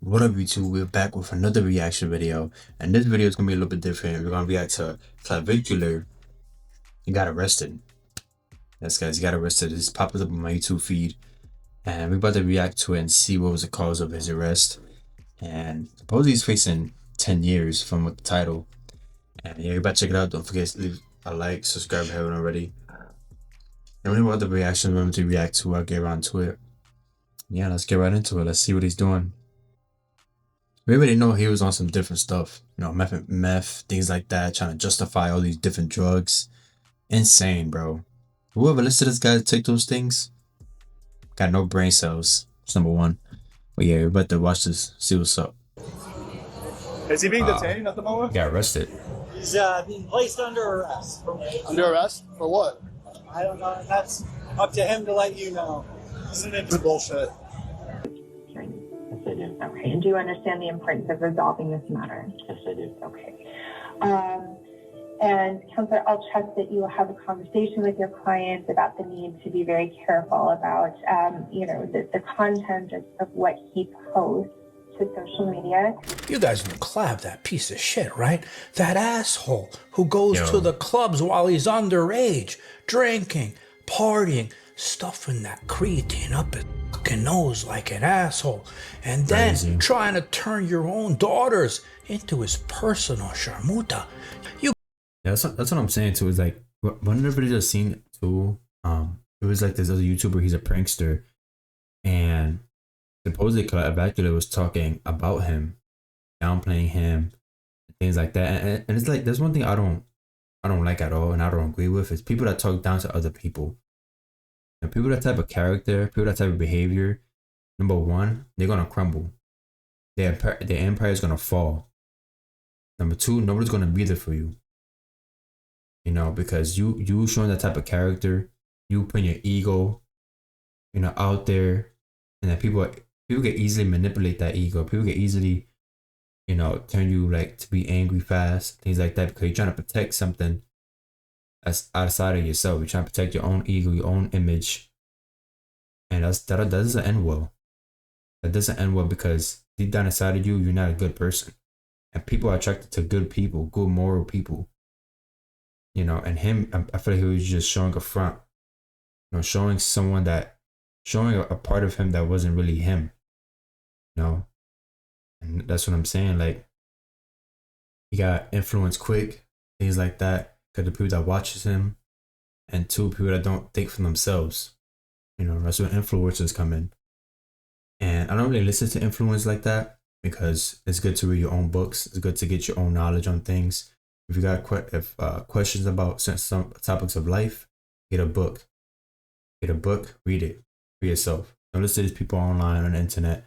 What up YouTube, we're back with another reaction video, and this video is going to be a little bit different. We're going to react to Clavicular. He got arrested. Yes guys, he got arrested. This popped up on my YouTube feed, and we're about to react to it and see what was the cause of his arrest. And supposedly he's facing 10 years from the title. And yeah, you better check it out. Don't forget to leave a like, subscribe if you haven't already. And when about the reaction we're going to react to, I'll get around to it. Yeah, let's get right into it. Let's see what he's doing. We already know he was on some different stuff, meth, things like that, trying to justify all these different drugs. Insane, bro. Whoever listens to this guy take those things, got no brain cells. That's number one. But yeah, we're about to watch this, see what's up. Is he being detained at the moment? Got arrested. He's being placed under arrest. Under arrest? For what? I don't know. That's up to him to let you know. Isn't it bullshit? Yes, I do. Okay. And do you understand the importance of resolving this matter? Yes, I do. Okay. And Counselor, I'll trust that you will have a conversation with your client about the need to be very careful about, the content of what he posts to social media. You guys know Clav, that piece of shit, right? That asshole who goes to the clubs while he's underage, drinking, partying, stuffing that creatine up his fucking nose like an asshole, and then trying to turn your own daughters into his personal sharmuta. That's what I'm saying too. Is like one of the videos I've seen too. It was like this other YouTuber. He's a prankster, and supposedly Clavicular was talking about him, downplaying him, things like that. And it's like there's one thing I don't like at all, and I don't agree with is people that talk down to other people. And people that type of character, people that type of behavior, number one, they're gonna crumble. Their empire is gonna fall. Number two, nobody's gonna be there for you. Because you showing that type of character, you putting your ego, out there, and then people can easily manipulate that ego. People can easily, turn you like to be angry fast, things like that, because you're trying to protect something that's outside of yourself. You're trying to protect your own ego, your own image, and that doesn't end well. That doesn't end well because deep down inside of you, you're not a good person, and people are attracted to good people, good moral people. And him, I feel like he was just showing a front, showing a part of him that wasn't really him, and that's what I'm saying. Like, he got influenced quick, things like that, because the people that watches him, and two, people that don't think for themselves. That's when influencers come in. And I don't really listen to influencers like that because it's good to read your own books. It's good to get your own knowledge on things. If you got questions about some topics of life, get a book. Get a book, read it for yourself. Don't listen to these people online on the internet.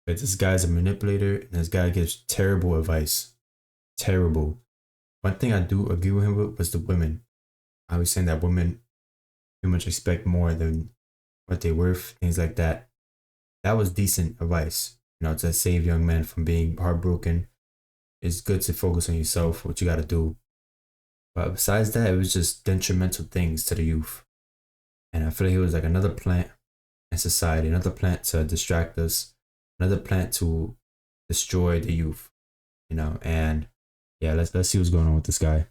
But this guy's a manipulator, and this guy gives terrible advice. Terrible. One thing I do agree with him with was the women. I was saying that women pretty much expect more than what they're worth, things like that. That was decent advice, to save young men from being heartbroken. It's good to focus on yourself, what you got to do. But besides that, it was just detrimental things to the youth. And I feel like it was like another plant in society, another plant to distract us, another plant to destroy the youth. And yeah, let's see what's going on with this guy.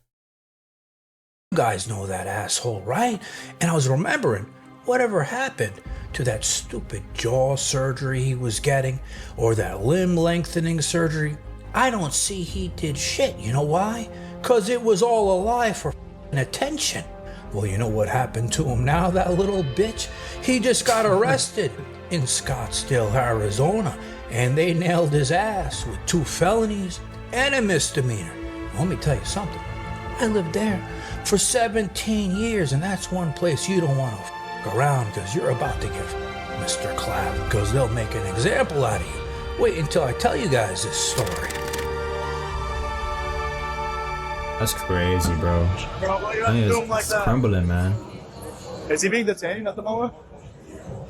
You guys know that asshole, right? And I was remembering whatever happened to that stupid jaw surgery he was getting, or that limb lengthening surgery. I don't see he did shit. You know why? Because it was all a lie for attention. Well, you know what happened to him now, that little bitch? He just got arrested in Scottsdale, Arizona, and they nailed his ass with 2 felonies and a misdemeanor. Let me tell you something. I lived there for 17 years, and that's one place you don't want to f around, because you're about to get Mr. Clav, because they'll make an example out of you. Wait until I tell you guys this story. That's crazy, bro. It's crumbling, man. Is he being detained at the moment?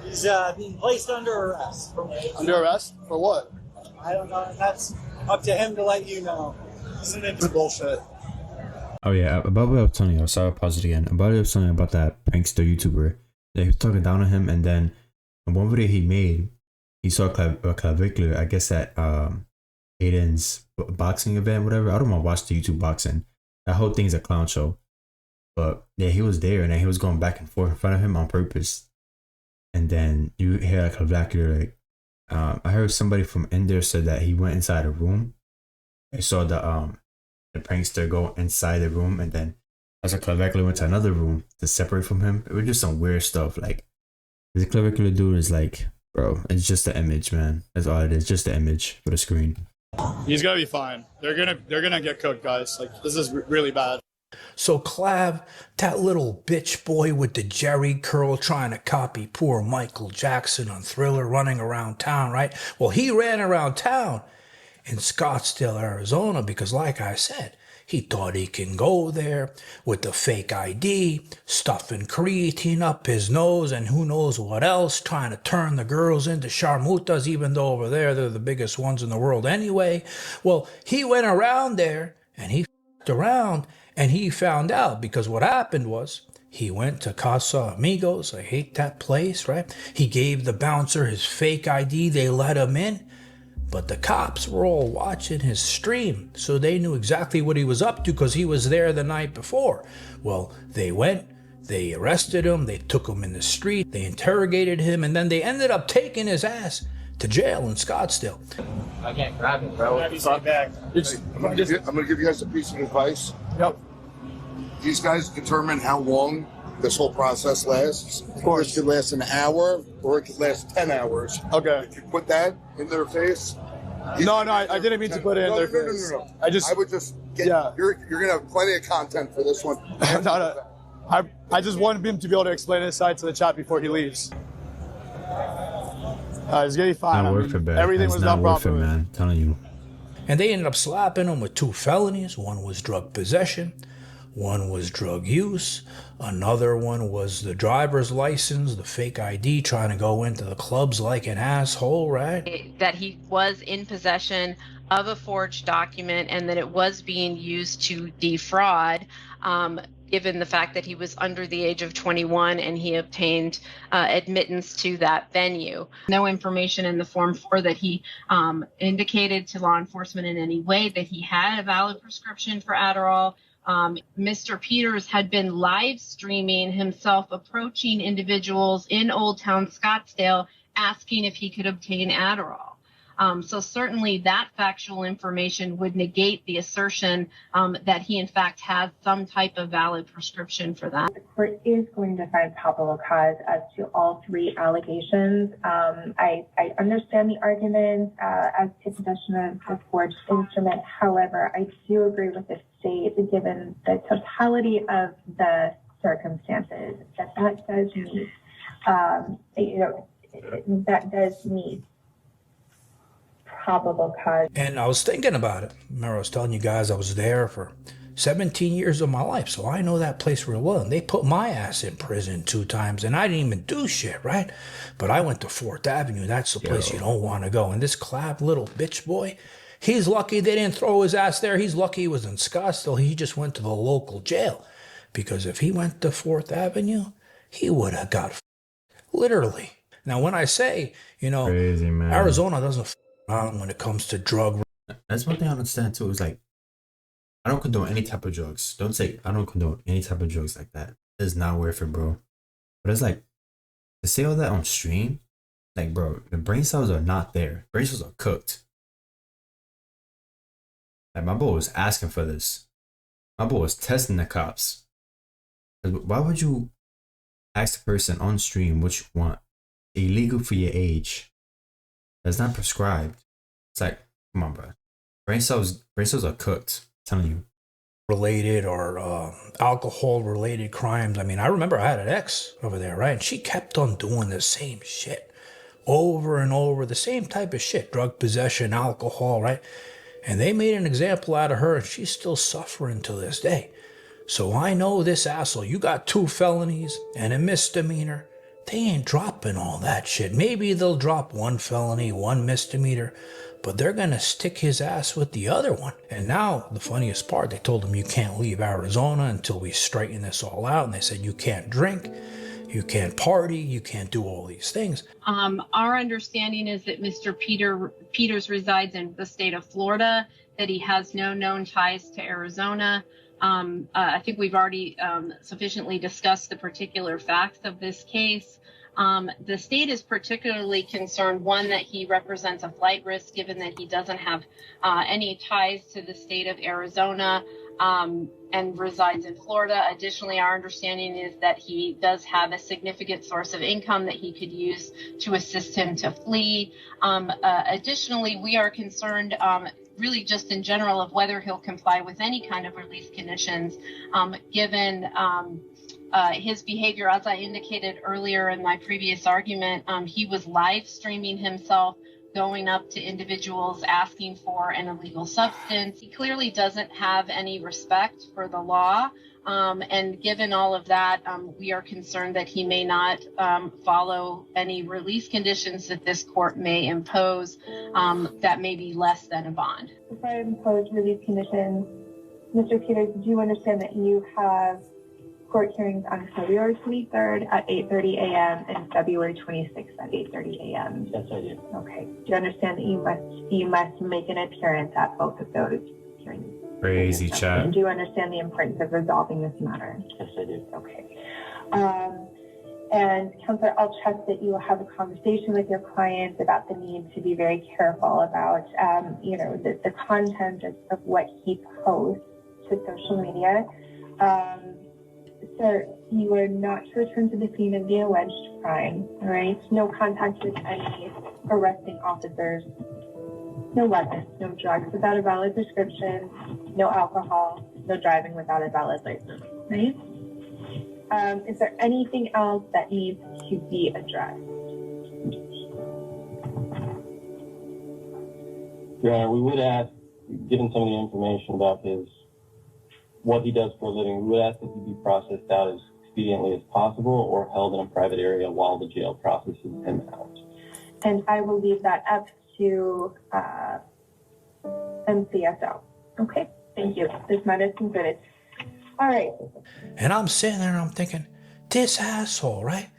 He's being placed under arrest. Under arrest? For what? I don't know. That's up to him to let you know. Isn't it bullshit? Oh yeah, about what I was telling you, sorry, I'll pause it again. About what I was telling you about that prankster YouTuber. They was talking down on him, and then in one video he made, he saw Clavicular, I guess at Aiden's boxing event, whatever. I don't want to watch the YouTube boxing. That whole thing's a clown show. But yeah, he was there and then he was going back and forth in front of him on purpose. And then you hear like Clavicular, like I heard somebody from in there said that he went inside a room. I saw the prankster go inside the room, and then as a Clavicular went to another room to separate from him. It was just some weird stuff. Like the Clavicular dude is like, bro, it's just the image, man. That's all it is, just the image for the screen. He's gonna be fine. They're gonna get cooked, guys. Like this is really bad. So Clav, that little bitch boy with the Jerry curl trying to copy poor Michael Jackson on Thriller running around town, right? Well, he ran around town in Scottsdale, Arizona, because like I said, he thought he can go there with the fake ID, stuffing creatine up his nose and who knows what else, trying to turn the girls into sharmutas, even though over there they're the biggest ones in the world anyway. Well, he went around there and he f***ed around and he found out, because what happened was he went to Casa Amigos. I hate that place, right? He gave the bouncer his fake ID. They let him in. But the cops were all watching his stream, so they knew exactly what he was up to because he was there the night before. Well, they went, they arrested him, they took him in the street, they interrogated him, and then they ended up taking his ass to jail in Scottsdale. I can't grab it, bro. He's not back. I'm gonna give you guys a piece of advice. Yep. These guys determine how long this whole process lasts. Of course, it could last an hour or it could last 10 hours. Okay. If you put that in their face. No, I didn't mean to put it in their face. No. I would just get. Yeah. You're gonna have plenty of content for this one. no. I just wanted him to be able to explain his side to the chat before he leaves. He's getting fine. Not worth it, man. Everything It's was not done worth it, properly. man. I'm telling you. And they ended up slapping him with 2 felonies. One was drug possession. One was drug use. Another one was the driver's license, the fake ID, trying to go into the clubs like an asshole, right? That he was in possession of a forged document and that it was being used to defraud, given the fact that he was under the age of 21 and he obtained admittance to that venue. No information in the Form 4 that he indicated to law enforcement in any way that he had a valid prescription for Adderall. Mr. Peters had been live streaming himself approaching individuals in Old Town Scottsdale asking if he could obtain Adderall. So certainly that factual information would negate the assertion that he in fact has some type of valid prescription for that. The court is going to find probable cause as to all 3 allegations. I understand the argument as to possession of a forged instrument. However, I do agree with the state, given the totality of the circumstances, that does meet, that does meet probable cause. And I was thinking about it. Remember, I was telling you guys I was there for 17 years of my life, so I know that place real well. And they put my ass in prison 2 times, and I didn't even do shit, right? But I went to 4th Avenue. That's the place you don't want to go. And this Clav little bitch boy, he's lucky they didn't throw his ass there. He's lucky he was in Scottsdale. He just went to the local jail. Because if he went to 4th Avenue, he would have got literally. Now, when I say, Crazy, man. Arizona doesn't when it comes to drug. That's one thing I understand too. Is like, I don't condone any type of drugs. Don't say I don't condone any type of drugs like that. It's not worth it, bro. But it's like to say all that on stream, like, bro, the brain cells are not there. Brain cells are cooked. Like my boy was asking for this. My boy was testing the cops. Why would you ask the person on stream what you want? Illegal for your age. That's not prescribed. It's like, come on, bro. Brain cells are cooked. I'm telling you. Related or alcohol related crimes. I mean, I remember I had an ex over there, right? And she kept on doing the same shit over and over, the same type of shit, drug possession, alcohol, right? And they made an example out of her, and she's still suffering to this day. So I know this asshole, you got 2 felonies and a misdemeanor. They ain't dropping all that shit. Maybe they'll drop 1 felony, 1 misdemeanor, but they're gonna stick his ass with the other one. And now, the funniest part, they told him you can't leave Arizona until we straighten this all out. And they said you can't drink, you can't party, you can't do all these things. Our understanding is that Mr. Peters resides in the state of Florida, that he has no known ties to Arizona. I think we've already sufficiently discussed the particular facts of this case. The state is particularly concerned, one, that he represents a flight risk given that he doesn't have any ties to the state of Arizona and resides in Florida. Additionally, our understanding is that he does have a significant source of income that he could use to assist him to flee. Additionally, we are concerned really just in general of whether he'll comply with any kind of release conditions given his behavior. As I indicated earlier in my previous argument, he was live streaming himself going up to individuals asking for an illegal substance. He clearly doesn't have any respect for the law. And given all of that, we are concerned that he may not follow any release conditions that this court may impose that may be less than a bond. Before I impose release conditions, Mr. Peters, do you understand that you have court hearings on February 23rd at 8:30 a.m. and February 26th at 8:30 a.m.? Yes, I do. Okay. Do you understand that you must make an appearance at both of those hearings? Crazy chat. And do you understand the importance of resolving this matter? Yes, I do. Okay. And Counselor, I'll trust that you will have a conversation with your client about the need to be very careful about, the content of what he posts to social media. Sir, you are not to return to the scene of the alleged crime, all right? No contact with any arresting officers, no weapons, no drugs without a valid prescription, no alcohol, no driving without a valid license, right? Is there anything else that needs to be addressed? Yeah, we would ask, given some of the information about what he does for a living, we would ask that he be processed out as expediently as possible or held in a private area while the jail processes him out. And I will leave that up to MCSO. Okay, thank you. This matter is concluded. All right. And I'm sitting there and I'm thinking, this asshole, right?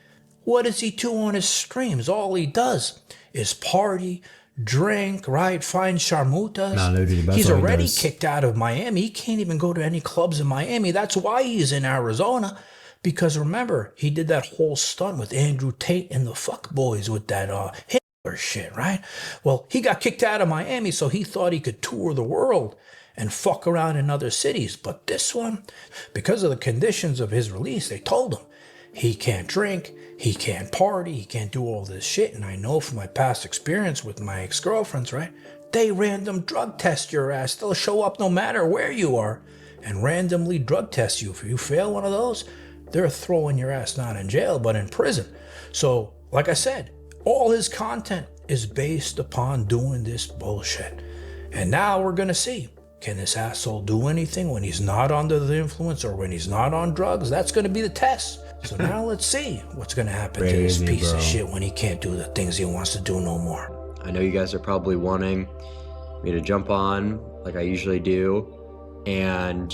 What does he do on his streams? All he does is party, drink, right? Find sharmutas. Nah, literally, that's he's all he already does. kicked out of Miami. He can't even go to any clubs in Miami. That's why he's in Arizona. Because remember, he did that whole stunt with Andrew Tate and the fuck boys with that Hitler shit, right? Well, he got kicked out of Miami, so he thought he could tour the world and fuck around in other cities. But this one, because of the conditions of his release, they told him he can't drink, he can't party, he can't do all this shit. And I know from my past experience with my ex-girlfriends, right? They random drug test your ass. They'll show up no matter where you are and randomly drug test you. If you fail one of those, they're throwing your ass not in jail, but in prison. So, like I said, all his content is based upon doing this bullshit. And now we're gonna see, can this asshole do anything when he's not under the influence or when he's not on drugs? That's gonna be the test. So now let's see what's gonna happen to this piece of shit when he can't do the things he wants to do no more. I know you guys are probably wanting me to jump on like I usually do and,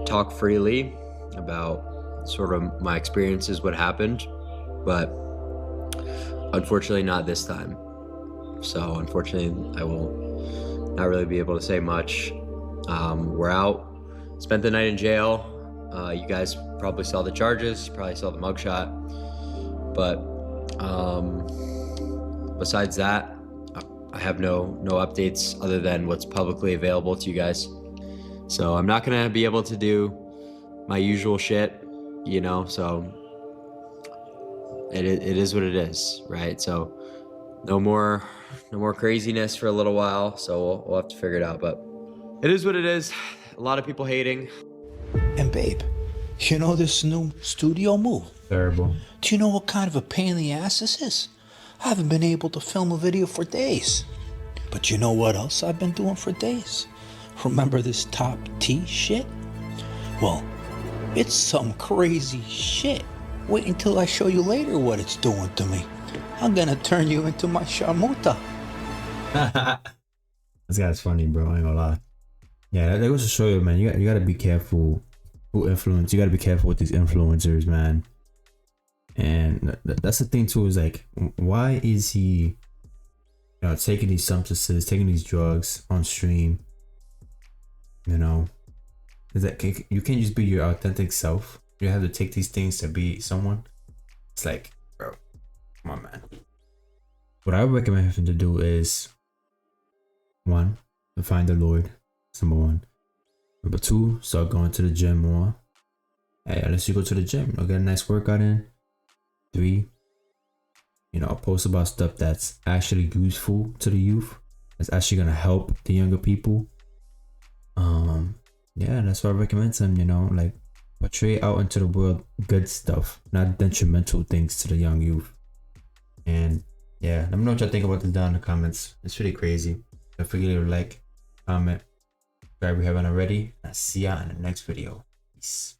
talk freely about sort of my experiences, what happened, but unfortunately not this time. So unfortunately, I will not really be able to say much. We're out, spent the night in jail. You guys probably saw the charges, probably saw the mugshot, but besides that, I have no updates other than what's publicly available to you guys. So I'm not gonna be able to do my usual shit, so it is what it is, right? So no more craziness for a little while, so we'll have to figure it out, but it is what it is. A lot of people hating. And babe, you know this new studio move? Terrible. Do you know what kind of a pain in the ass this is? I haven't been able to film a video for days. But you know what else I've been doing for days? Remember this top T shit? Well, it's some crazy shit. Wait until I show you later what it's doing to me. I'm gonna turn you into my sharmuta. This guy's funny, bro. I ain't gonna lie. Yeah, that goes to show you, man. You gotta be careful who influence. You got to be careful with these influencers, man. And that's the thing too, is like, why is he, you know, taking these substances, taking these drugs on stream? You know, is that you can't just be your authentic self. You have to take these things to be someone. It's like, bro, come on, man. What I would recommend him to do is, one, to find the Lord. That's number one. Number two, start going to the gym more. Hey, unless you go to the gym, get a nice workout in. Three, you know, post about stuff that's actually useful to the youth. That's actually gonna help the younger people. Yeah, that's what I recommend to him. You know, like, portray out into the world good stuff, not detrimental things to the young youth. And yeah, let me know what y'all think about this down in the comments. It's pretty crazy. Don't forget to like, comment, subscribe if you haven't already. I'll see ya in the next video. Peace.